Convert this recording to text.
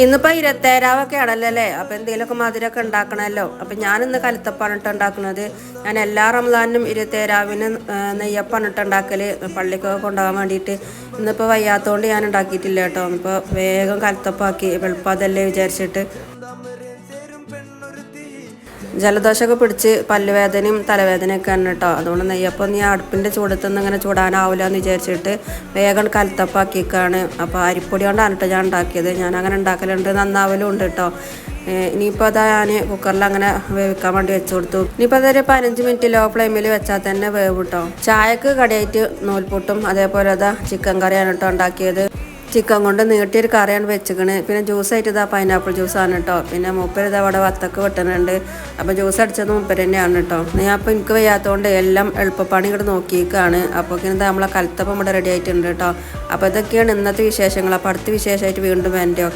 ഇന്നിപ്പോൾ ഇരുപത്തേരാവൊക്കെ ആണല്ലോ അല്ലേ. അപ്പോൾ എന്തെങ്കിലുമൊക്കെ മധുരമൊക്കെ ഉണ്ടാക്കണമല്ലോ. അപ്പം ഞാനിന്ന് കലത്തപ്പാണ് ഇട്ട് ഉണ്ടാക്കുന്നത്. ഞാൻ എല്ലാ റംസാനിനും ഇരുപത്തേരാവിന് നെയ്യപ്പാണ് ഇട്ട് ഉണ്ടാക്കൽ, പള്ളിക്കൊക്കെ കൊണ്ടുപോകാൻ വേണ്ടിയിട്ട്. ഇന്നിപ്പോൾ വയ്യാത്തതുകൊണ്ട് ഞാൻ ഉണ്ടാക്കിയിട്ടില്ല കേട്ടോ. ഇപ്പോൾ വേഗം കലത്തപ്പാക്കി, എളുപ്പം അതല്ലേ വിചാരിച്ചിട്ട്. ജലദോഷമൊക്കെ പിടിച്ച് പല്ലുവേദനയും തലവേദനയൊക്കെ ആണ് കേട്ടോ. അതുകൊണ്ട് നെയ്യപ്പം നീ അടുപ്പിൻ്റെ ചൂടത്തൊന്നും ഇങ്ങനെ ചൂടാനാവില്ല എന്ന് വിചാരിച്ചിട്ട് വേഗം കലത്തപ്പാക്കിക്കാണ്. അപ്പോൾ അരിപ്പൊടി കൊണ്ടാണ് കേട്ടോ ഞാൻ ഉണ്ടാക്കിയത്. ഞാൻ അങ്ങനെ ഉണ്ടാക്കലുണ്ട്, നന്നാവലും ഉണ്ട് കേട്ടോ. ഇനിയിപ്പോൾ അതാ ഞാൻ കുക്കറിൽ അങ്ങനെ വേവിക്കാൻ വേണ്ടി വെച്ച് കൊടുത്തു. ഇനിയിപ്പോൾ അതൊരു 15 മിനിറ്റ് ലോ ഫ്ലെയിമിൽ വെച്ചാൽ തന്നെ വേവ് കേട്ടോ. ചായക്ക് കടിയായിട്ട് നൂൽപുട്ടും അതേപോലെ അതാ ചിക്കൻ കറിയാണ് കേട്ടോ ഉണ്ടാക്കിയത്. ചിക്കൻ കൊണ്ട് നീട്ടിയൊരു കറിയാണ് വെച്ചിക്കണ്. പിന്നെ ജ്യൂസായിട്ട് ഇതാ പൈനാപ്പിൾ ജ്യൂസാണ് കേട്ടോ. പിന്നെ മൂപ്പര് ഇതാ അവിടെ വത്തക്ക് വെട്ടുന്നുണ്ട്. അപ്പോൾ ജ്യൂസ് അടിച്ചത് മൂപ്പര് തന്നെയാണ് കേട്ടോ. ഞാൻ അപ്പോൾ എനിക്ക് വയ്യാത്തതുകൊണ്ട് എല്ലാം എളുപ്പപ്പണി ഇങ്ങോട്ട് നോക്കിയേക്കാണ്. അപ്പോൾ ഇതാ നമ്മളെ കലത്തപ്പം ഇവിടെ റെഡി ആയിട്ടുണ്ട് കേട്ടോ. അപ്പോൾ ഇതൊക്കെയാണ് ഇന്നത്തെ വിശേഷങ്ങൾ. അപ്പോൾ അടുത്ത വിശേഷമായിട്ട് വീണ്ടും എൻ്റെ ഒക്കെ.